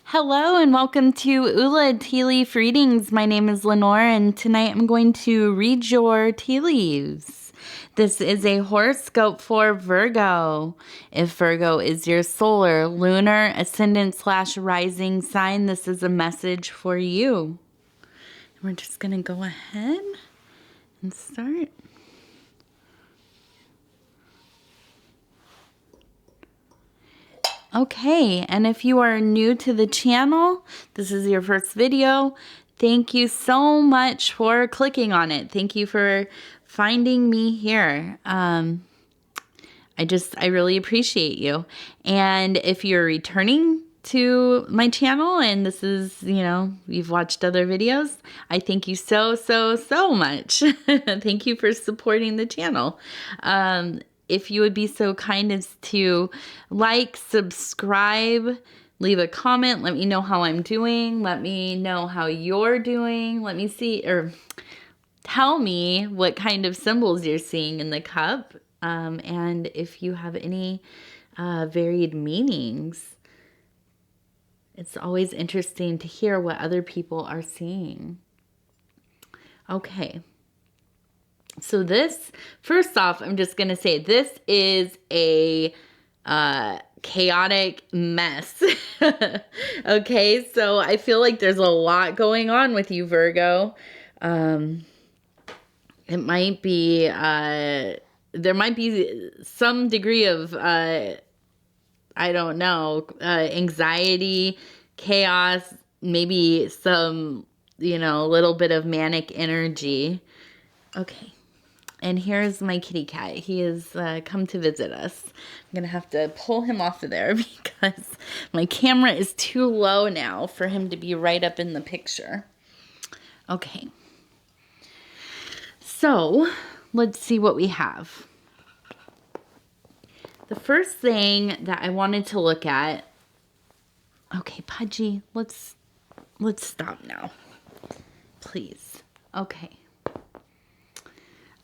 Hello and welcome to Ula Tea Leaf Readings. My name is Lenor and tonight I'm going to read your tea leaves. This is a horoscope for Virgo. If Virgo is your solar, lunar, ascendant/rising sign, this is a message for you. We're just going to go ahead and start. Okay, and if you are new to the channel, this is your first video, thank you so much for clicking on it. Thank you for finding me here. I really appreciate you. And if you're returning to my channel and this is, you've watched other videos, I thank you so much. Thank you for supporting the channel. If you would be so kind as to like, subscribe, leave a comment, let me know how I'm doing, let me know how you're doing, let me see, or tell me what kind of symbols you're seeing in the cup, and if you have any varied meanings. It's always interesting to hear what other people are seeing. Okay. So this, first off, I'm just going to say this is a chaotic mess. Okay, so I feel like there's a lot going on with you, Virgo. It might be, there might be some degree of, I don't know, anxiety, chaos, maybe some, a little bit of manic energy. Okay. And here's my kitty cat. He has come to visit us. I'm going to have to pull him off of there because my camera is too low now for him to be right up in the picture. Okay. So, let's see what we have. The first thing that I wanted to look at... Okay, Pudgy, let's stop now. Please. Okay.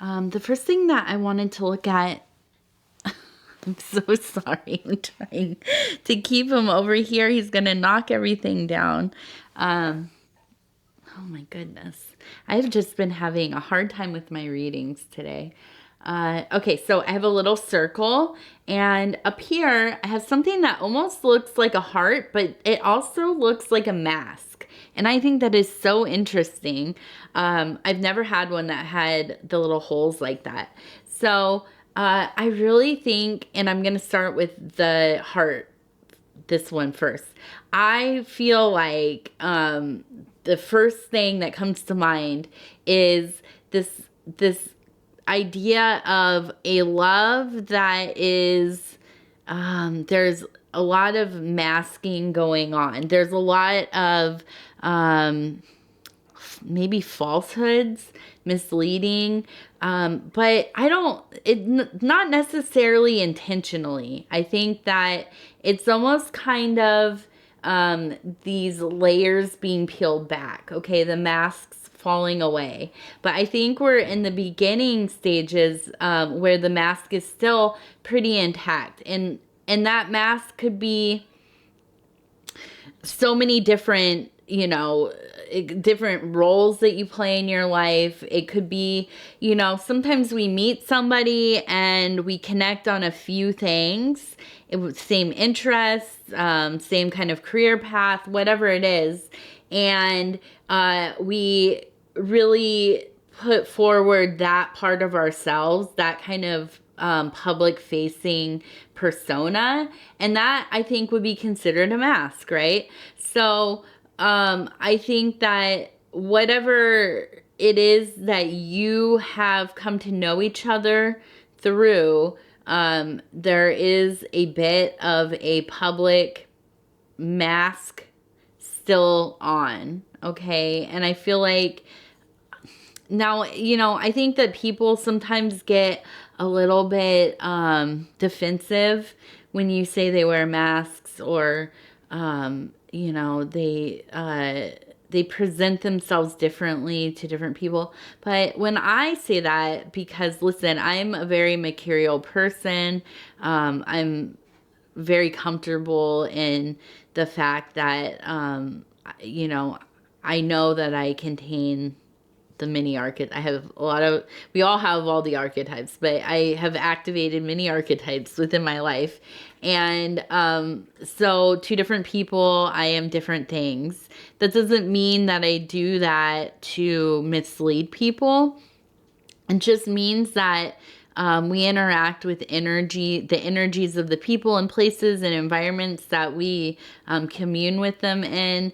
The first thing that I wanted to look at, I'm so sorry, I'm trying to keep him over here. He's going to knock everything down. Oh my goodness. I've just been having a hard time with my readings today. Okay, so I have a little circle, and up here I have something that almost looks like a heart, but it also looks like a mask. And I think that is so interesting. I've never had one that had the little holes like that. So I really think, and I'm going to start with the heart, this one first. I feel like the first thing that comes to mind is this idea of a love that is, there's a lot of masking going on. There's a lot of maybe falsehoods, misleading, but not necessarily intentionally. I think that it's almost kind of these layers being peeled back. Okay, the masks falling away. But I think we're in the beginning stages where the mask is still pretty intact. And that mask could be so many different, different roles that you play in your life. It could be, sometimes we meet somebody and we connect on a few things. Same interests, same kind of career path, whatever it is. And we really put forward that part of ourselves, that kind of public facing persona, and that I think would be considered a mask, right? So I think that whatever it is that you have come to know each other through, there is a bit of a public mask still on, okay? And I feel like now, I think that people sometimes get a little bit defensive when you say they wear masks, or they present themselves differently to different people. But when I say that, because listen, I'm a very mercurial person, I'm very comfortable in the fact that, I know that I contain the many archetypes. I have a lot of, we all have all the archetypes, but I have activated many archetypes within my life. And so to different people, I am different things. That doesn't mean that I do that to mislead people. It just means that we interact with the energies of the people and places and environments that we commune with them in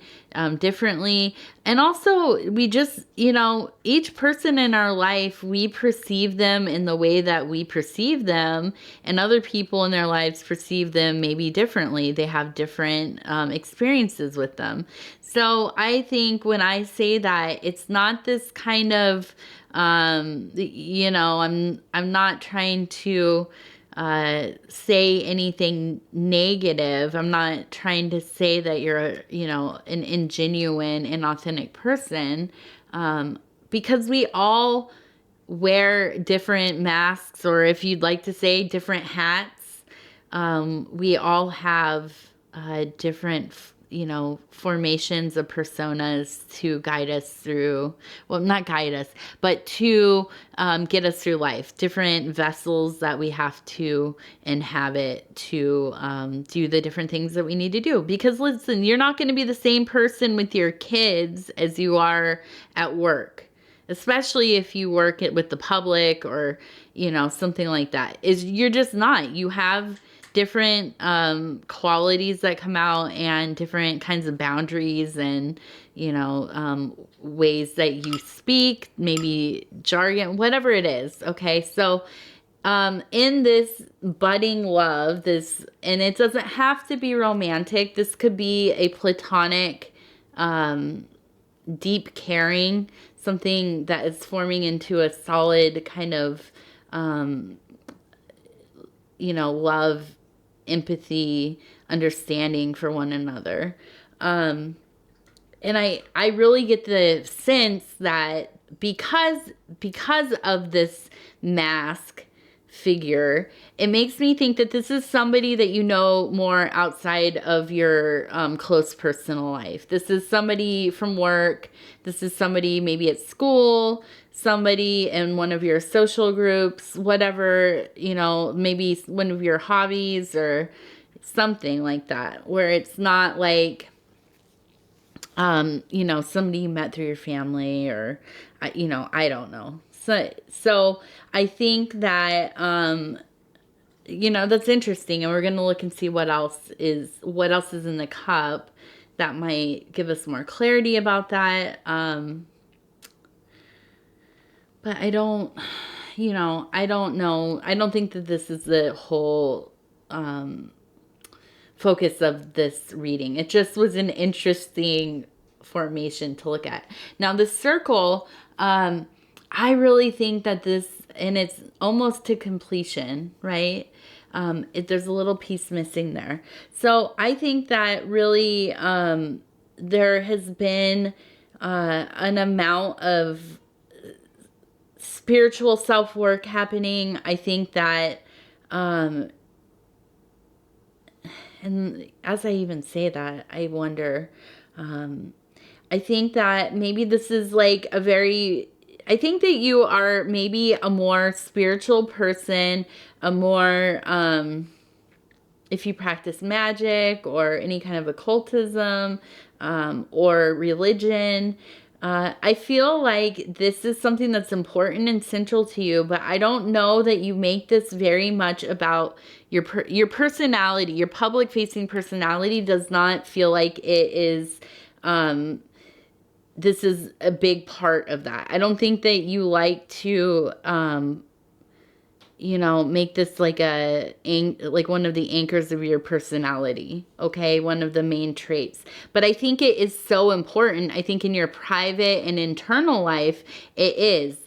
differently. And also, we just, each person in our life, we perceive them in the way that we perceive them, and other people in their lives perceive them maybe differently. They have different experiences with them. So I think when I say that, it's not this kind of I'm not trying to say anything negative. I'm not trying to say that you're, an ingenuine and authentic person, because we all wear different masks, or if you'd like to say different hats. We all have different formations of personas to guide us through, well, not guide us, but to get us through life. Different vessels that we have to inhabit to do the different things that we need to do. Because listen, you're not going to be the same person with your kids as you are at work. Especially if you work with the public or, something like that. You're just not. You have different qualities that come out, and different kinds of boundaries, and ways that you speak, maybe jargon, whatever it is. Okay, so in this budding love, and it doesn't have to be romantic. This could be a platonic, deep caring, something that is forming into a solid kind of love, empathy, understanding for one another. And I really get the sense that because of this mask figure, it makes me think that this is somebody that you know more outside of your close personal life. This is somebody from work. This is somebody maybe at school, somebody in one of your social groups, whatever, maybe one of your hobbies or something like that, where it's not like, somebody you met through your family, or, I don't know. So I think that, that's interesting. And we're going to look and see what else is in the cup that might give us more clarity about that. But I don't know. I don't think that this is the whole focus of this reading. It just was an interesting formation to look at. Now, the circle, I really think that this, and it's almost to completion, right? There's a little piece missing there. So I think that really there has been an amount of spiritual self-work happening. I think that, and as I even say that, I wonder, I think that maybe this is like I think that you are maybe a more spiritual person, a more, if you practice magic or any kind of occultism, or religion, I feel like this is something that's important and central to you, but I don't know that you make this very much about your personality. Your public-facing personality does not feel like it is, this is a big part of that. I don't think that you like to, make this like one of the anchors of your personality, okay? One of the main traits. But I think it is so important. I think in your private and internal life, it is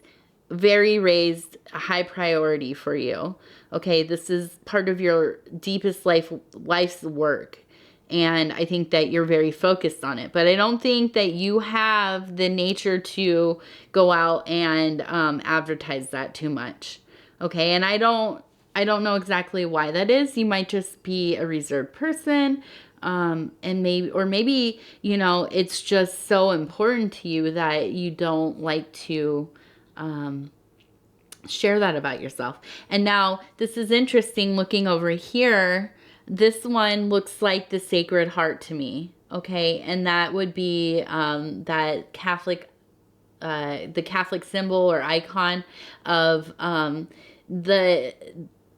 very raised, a high priority for you, okay? This is part of your deepest life's work. And I think that you're very focused on it. But I don't think that you have the nature to go out and advertise that too much. Okay, and I don't I don't know exactly why that is. You might just be a reserved person. And maybe, you know, it's just so important to you that you don't like to share that about yourself. And now this is interesting looking over here. This one looks like the Sacred Heart to me. Okay. And that would be that Catholic, the Catholic symbol or icon of the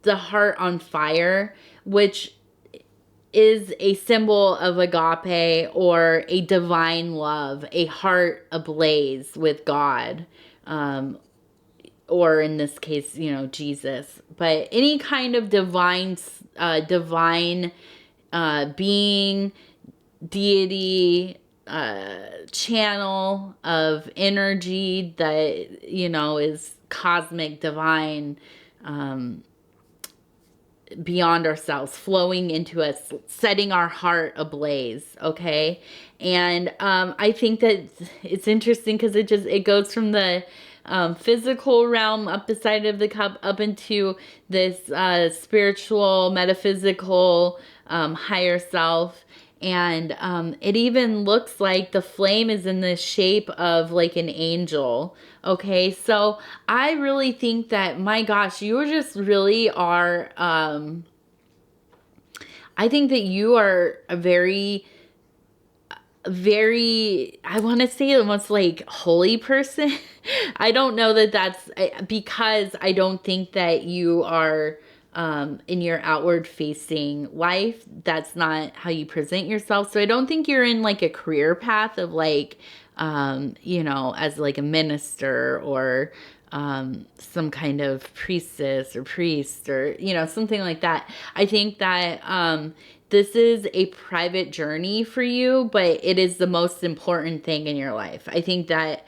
the heart on fire, which is a symbol of agape or a divine love, a heart ablaze with God, or in this case, you know, Jesus. But any kind of divine being, deity, channel of energy that, you know, is cosmic, divine, beyond ourselves, flowing into us, setting our heart ablaze. Okay. And I think that it's interesting because it goes from the physical realm up the side of the cup up into this spiritual, metaphysical, higher self. And it even looks like the flame is in the shape of like an angel. Okay, so I really think that, my gosh, you just really are, I think that you are a very, very, I want to say almost like holy person. I don't know that that's because I don't think that you are in your outward facing life. That's not how you present yourself. So I don't think you're in like a career path of like, you know, as like a minister or some kind of priestess or priest or, you know, something like that. I think that this is a private journey for you, but it is the most important thing in your life. I think that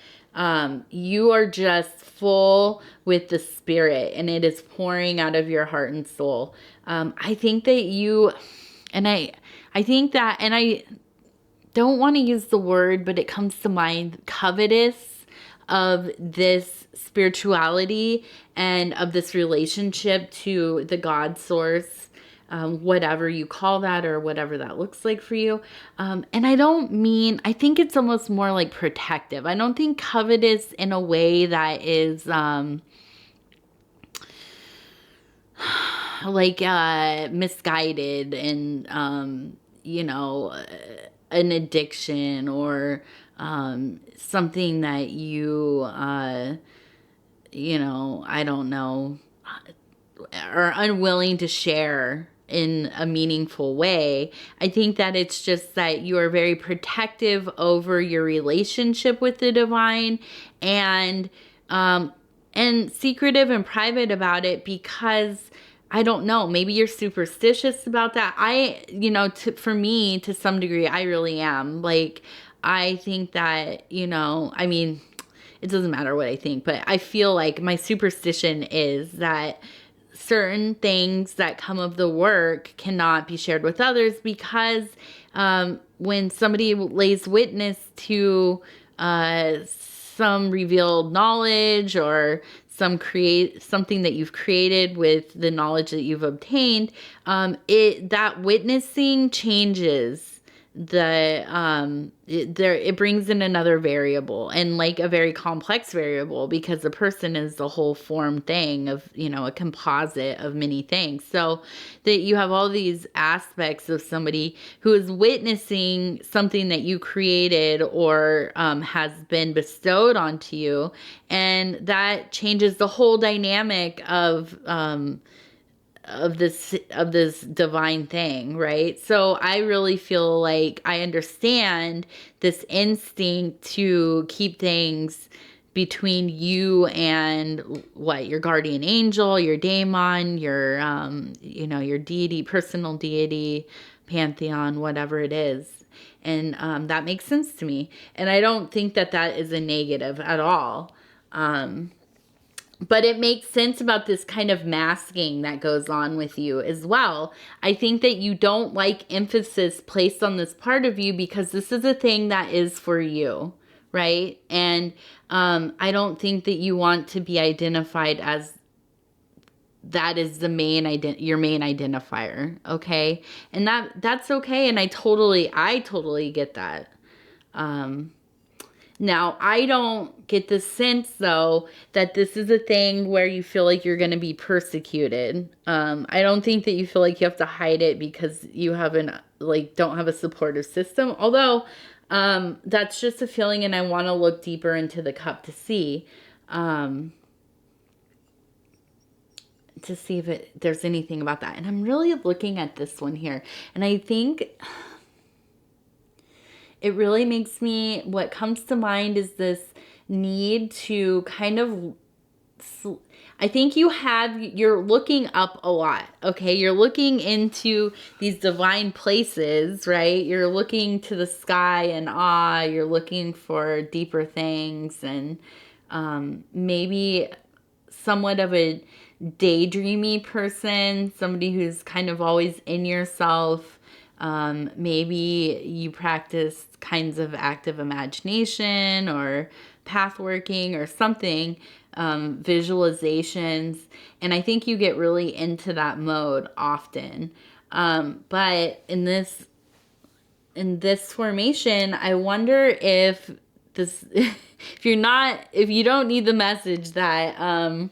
you are just full with the spirit and it is pouring out of your heart and soul. I think that you, and I think that, and I don't want to use the word, but it comes to mind, covetous of this spirituality and of this relationship to the God source, whatever you call that or whatever that looks like for you. And I don't mean, I think it's almost more like protective. I don't think covetous in a way that is like misguided and, you know, an addiction or something that you know, I don't know, are unwilling to share in a meaningful way. I think that it's just that you are very protective over your relationship with the divine and secretive and private about it because I don't know, maybe you're superstitious about that. You know, for me, to some degree, I really am. Like, I think that, you know, I mean, it doesn't matter what I think, but I feel like my superstition is that certain things that come of the work cannot be shared with others because when somebody lays witness to some revealed knowledge or something that you've created with the knowledge that you've obtained, that witnessing changes it brings in another variable and like a very complex variable because the person is the whole formed thing of, you know, a composite of many things. So that you have all these aspects of somebody who is witnessing something that you created or has been bestowed onto you, and that changes the whole dynamic of this divine thing, right? So I really feel like I understand this instinct to keep things between you and what, your guardian angel, your daemon, your you know, your deity, personal deity, pantheon, whatever it is. And that makes sense to me, and I don't think that that is a negative at all. But it makes sense about this kind of masking that goes on with you as well. I think that you don't like emphasis placed on this part of you because this is a thing that is for you, right? And I don't think that you want to be identified as that is the your main identifier, okay? And that's okay, and I totally get that. Now, I don't get the sense, though, that this is a thing where you feel like you're going to be persecuted. I don't think that you feel like you have to hide it because you don't have a supportive system. Although, that's just a feeling, and I want to look deeper into the cup to see if there's anything about that. And I'm really looking at this one here, and I think it really makes me, what comes to mind is this need to kind of, I think you're looking up a lot, okay? You're looking into these divine places, right? You're looking to the sky in awe. You're looking for deeper things, and maybe somewhat of a daydreamy person, somebody who's kind of always in yourself. Maybe you practice kinds of active imagination or path working or something, visualizations. And I think you get really into that mode often. But in this formation, I wonder if this, if you don't need the message that,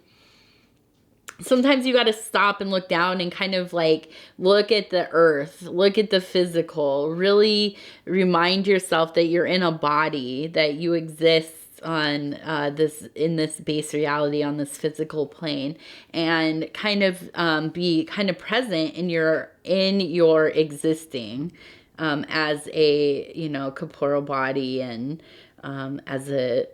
sometimes you got to stop and look down and kind of like look at the earth, look at the physical, really remind yourself that you're in a body, that you exist on in this base reality, on this physical plane, and kind of be kind of present in your existing as a corporeal body, and as a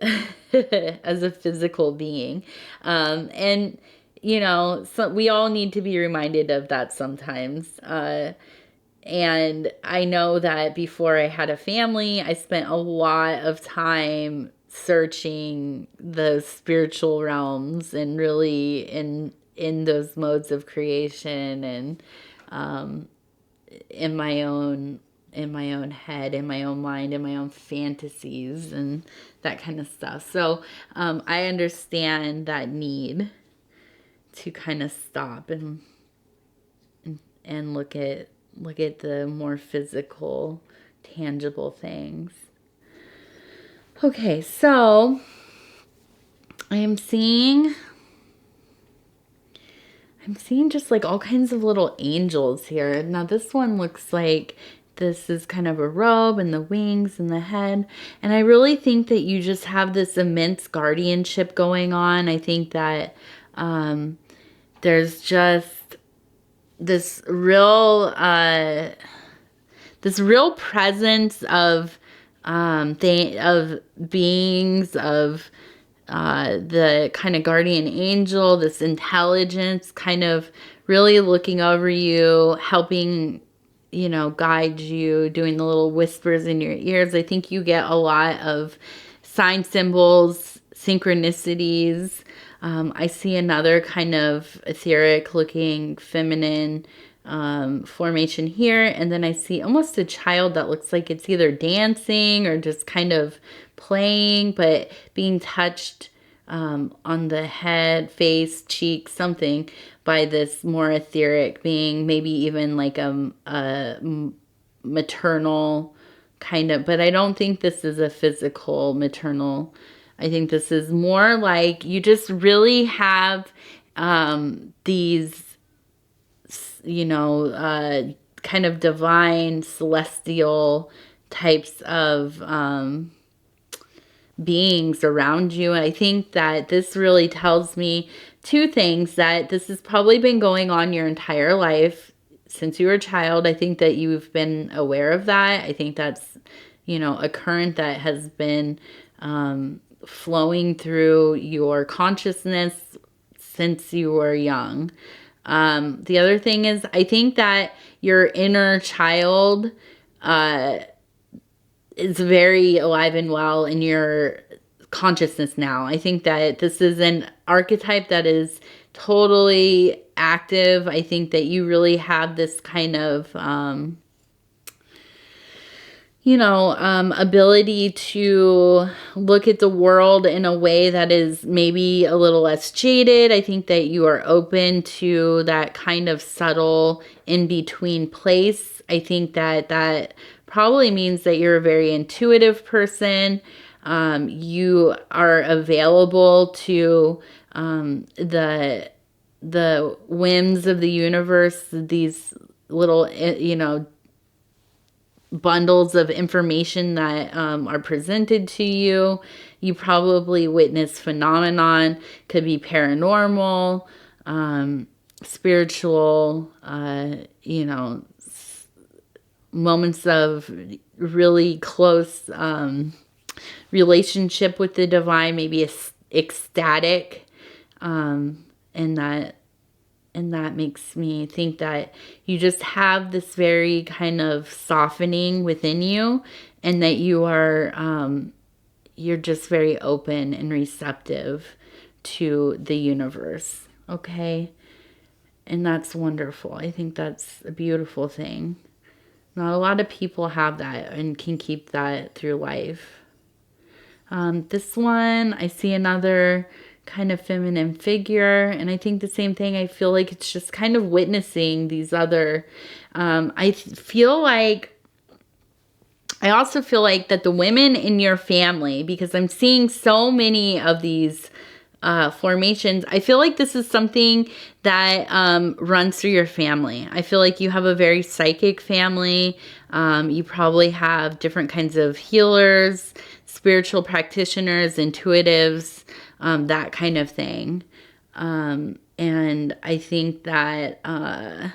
as a physical being, and so we all need to be reminded of that sometimes. And I know that before I had a family, I spent a lot of time searching the spiritual realms and really in those modes of creation, and in my own head, in my own mind, in my own fantasies, and that kind of stuff. So I understand that need to kind of stop and look at the more physical, tangible things. Okay, so I'm seeing just like all kinds of little angels here. Now this one looks like this is kind of a robe and the wings and the head. And I really think that you just have this immense guardianship going on. I think that there's just this real presence of beings, of the kind of guardian angel, this intelligence kind of really looking over you, helping, guide you, doing the little whispers in your ears. I think you get a lot of sign symbols, synchronicities. I see another kind of etheric looking feminine formation here. And then I see almost a child that looks like it's either dancing or just kind of playing, but being touched on the head, face, cheek, something by this more etheric being, maybe even like a maternal kind of, but I don't think this is a physical maternal. I think this is more like you just really have these, kind of divine, celestial types of beings around you. And I think that this really tells me two things: that this has probably been going on your entire life since you were a child. I think that you've been aware of that. I think that's, a current that has been flowing through your consciousness since you were young. The other thing is, I think that your inner child is very alive and well in your consciousness now. I think that this is an archetype that is totally active. I think that you really have this kind of ability to look at the world in a way that is maybe a little less jaded. I think that you are open to that kind of subtle in-between place. I think that that probably means that you're a very intuitive person. You are available to the whims of the universe, these little, bundles of information that are presented to you. You probably witness phenomenon, could be paranormal, spiritual, moments of really close relationship with the divine, maybe ecstatic, and that makes me think that you just have this very kind of softening within you, and that you are, you're just very open and receptive to the universe. Okay. And that's wonderful. I think that's a beautiful thing. Not a lot of people have that and can keep that through life. This one, I see another kind of feminine figure, and I think the same thing. I feel like it's just kind of witnessing these other, I also feel like that the women in your family, because I'm seeing so many of these formations, I feel like this is something that runs through your family. I feel like you have a very psychic family. You probably have different kinds of healers, spiritual practitioners, intuitives, that kind of thing. And I think that I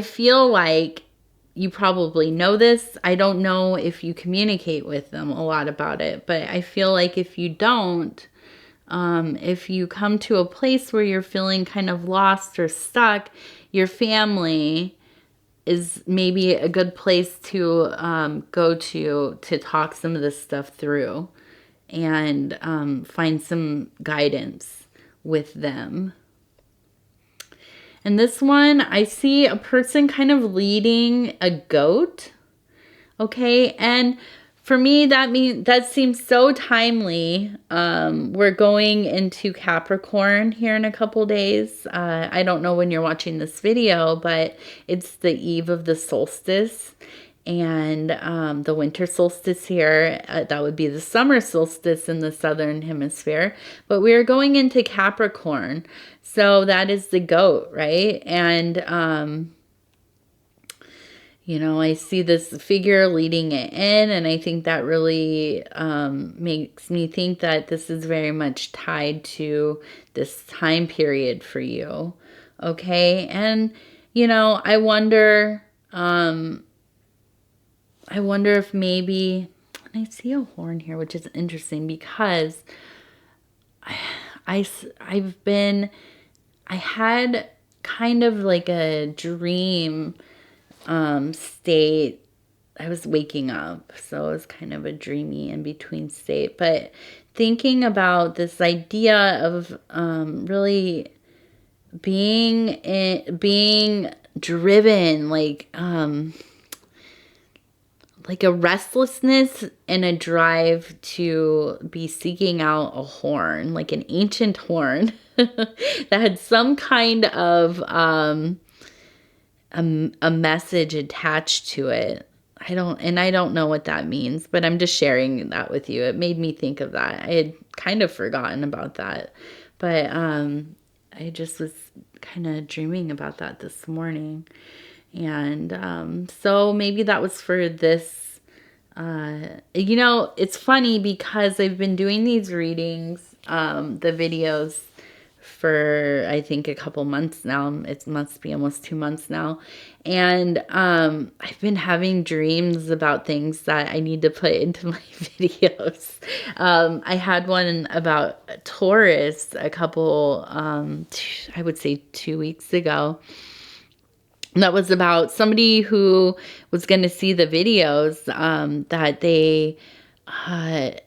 feel like you probably know this. I don't know if you communicate with them a lot about it, but I feel like if you don't, if you come to a place where you're feeling kind of lost or stuck, your family is maybe a good place to go to talk some of this stuff through and find some guidance with them. And this one, I see a person kind of leading a goat. Okay, and for me, that seems so timely. We're going into Capricorn here in a couple days. I don't know when you're watching this video, but it's the eve of the solstice, and the winter solstice here. That would be the summer solstice in the southern hemisphere. But we are going into Capricorn, so that is the goat, right? And I see this figure leading it in, and I think that really makes me think that this is very much tied to this time period for you. Okay. And, I wonder if maybe, and I see a horn here, which is interesting because I had kind of like a dream state. I was waking up, so it was kind of a dreamy in between state, but thinking about this idea of really being driven, like a restlessness and a drive to be seeking out a horn, like an ancient horn that had some kind of a message attached to it. I don't know what that means, but I'm just sharing that with you. It made me think of that. I had kind of forgotten about that, but I just was kind of dreaming about that this morning. And so maybe that was for this. It's funny because I've been doing these readings, the videos, for I think a couple months now. It must be almost 2 months now. And I've been having dreams about things that I need to put into my videos. I had one about Taurus a couple, I would say 2 weeks ago. That was about somebody who was going to see the videos that they had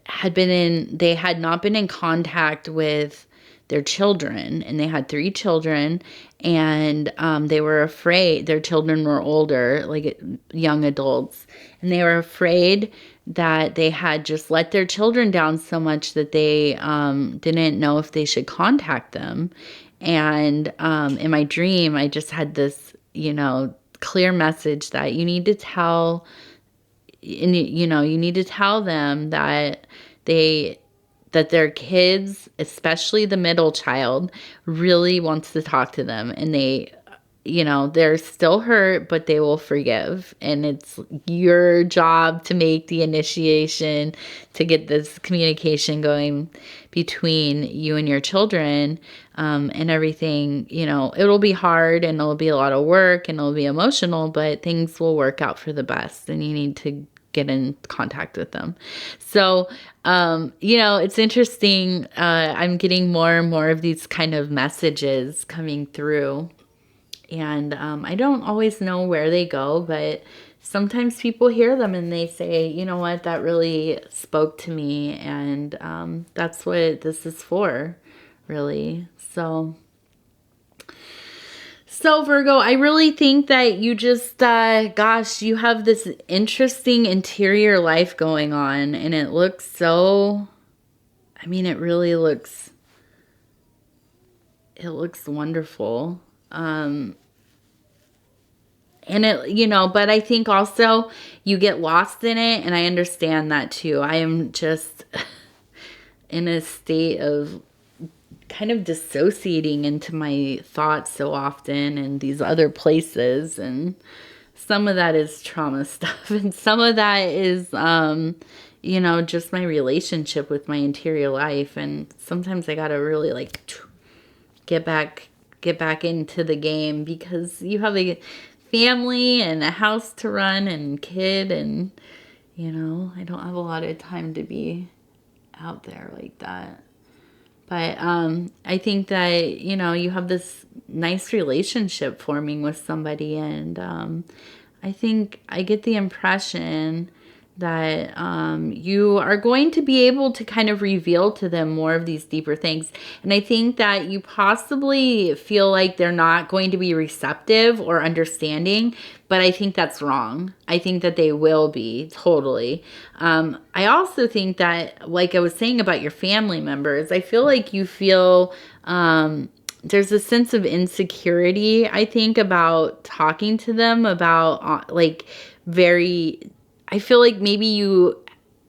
not been in contact with their children, and they had 3 children, and they were afraid. Their children were older, like young adults, and they were afraid that they had just let their children down so much that they didn't know if they should contact them. And in my dream, I just had this, clear message that you need to tell, and you need to tell them that their kids, especially the middle child, really wants to talk to them, and they're still hurt, but they will forgive. And it's your job to make the initiation to get this communication going between you and your children, and everything. It'll be hard, and it'll be a lot of work, and it'll be emotional, but things will work out for the best, and you need to get in contact with them. So, it's interesting. I'm getting more and more of these kind of messages coming through. And I don't always know where they go, but sometimes people hear them and they say, you know what, that really spoke to me. And that's what this is for, really. So Virgo, I really think that you just, you have this interesting interior life going on. And it looks it really looks wonderful. And but I think also you get lost in it, and I understand that too. I am just in a state of kind of dissociating into my thoughts so often and these other places, and some of that is trauma stuff, and some of that is just my relationship with my interior life. And sometimes I gotta really get back into the game, because you have a family and a house to run and kid, and I don't have a lot of time to be out there like that. But I think that you have this nice relationship forming with somebody, and I think I get the impression that you are going to be able to kind of reveal to them more of these deeper things. And I think that you possibly feel like they're not going to be receptive or understanding, but I think that's wrong. I think that they will be, totally. I also think that, like I was saying about your family members, I feel like you feel there's a sense of insecurity, I think, about talking to them about I feel like maybe you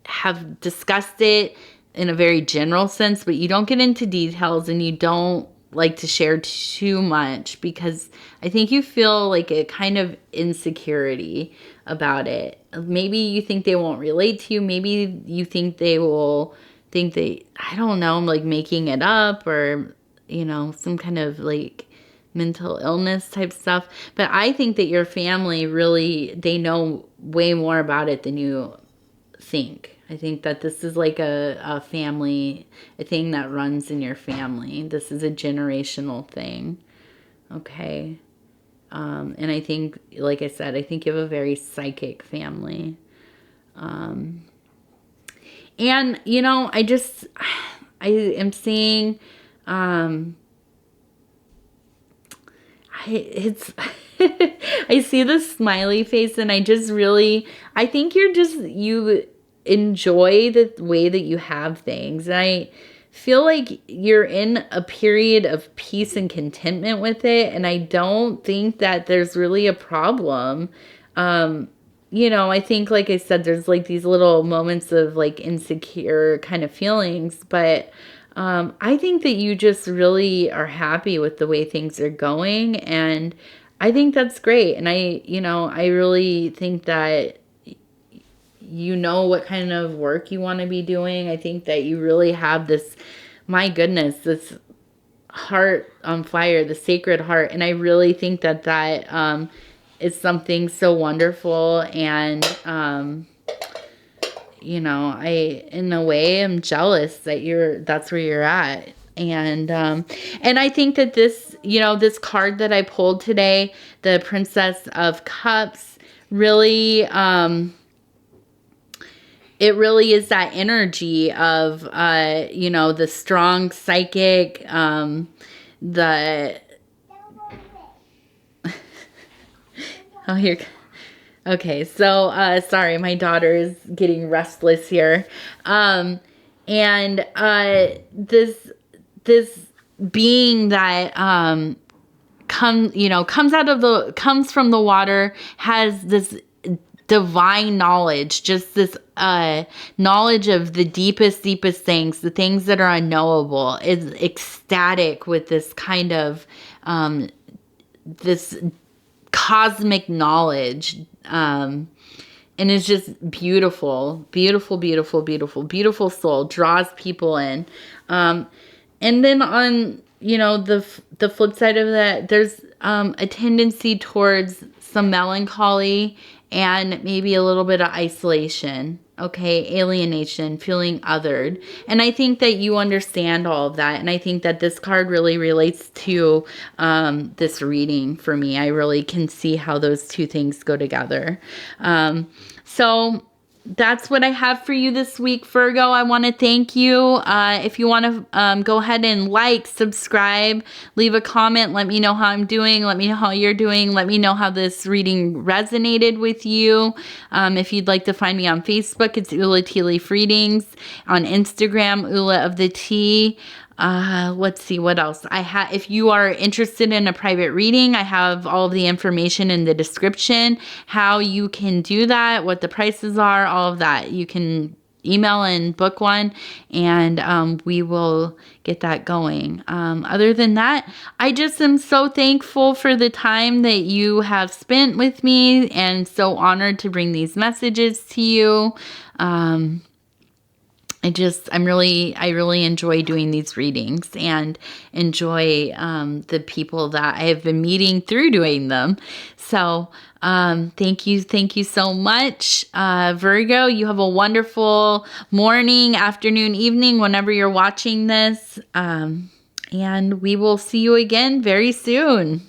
have discussed it in a very general sense, but you don't get into details, and you don't like to share too much, because I think you feel like a kind of insecurity about it. Maybe you think they won't relate to you. Maybe you think they will think I don't know, I'm like making it up, or, some kind of mental illness type stuff. But I think that your family really, they know way more about it than you think. I think that this is like a family, a thing that runs in your family. This is a generational thing. Okay. And I think, like I said, I think you have a very psychic family. And, I am seeing, I see this smiley face, and I think you enjoy the way that you have things. And I feel like you're in a period of peace and contentment with it. And I don't think that there's really a problem. I think, like I said, there's these little moments of insecure kind of feelings, but I think that you just really are happy with the way things are going, and I think that's great. And I really think that what kind of work you want to be doing. I think that you really have this, my goodness, this heart on fire, the sacred heart, and I really think that is something so wonderful. And I, in a way, am jealous that that's where you're at. And I think that this card that I pulled today, the Princess of Cups, really, it really is that energy of, you know, the strong psychic, the, oh, here, okay, so, sorry, my daughter is getting restless here. And, this being that, comes from the water, has this divine knowledge, just this knowledge of the deepest things, the things that are unknowable, is ecstatic with this kind of this cosmic knowledge, and it's just beautiful soul, draws people in. And then on, you know, the flip side of that, there's a tendency towards some melancholy and maybe a little bit of isolation, okay, alienation, feeling othered. And I think that you understand all of that. And I think that this card really relates to this reading for me. I really can see how those two things go together. So that's what I have for you this week, Virgo. I want to thank you. If you want to go ahead and like, subscribe, leave a comment. Let me know how I'm doing. Let me know how you're doing. Let me know how this reading resonated with you. If you'd like to find me on Facebook, it's Ula Tea Leaf Readings. On Instagram, Ula of the Tea. Let's see what else I have. If you are interested in a private reading, I have all of the information in the description, how you can do that, what the prices are, all of that. You can email and book one, and we will get that going. Other than that, I just am so thankful for the time that you have spent with me, and so honored to bring these messages to you. I really enjoy doing these readings, and enjoy the people that I have been meeting through doing them. So thank you so much, Virgo. You have a wonderful morning, afternoon, evening, whenever you're watching this, and we will see you again very soon.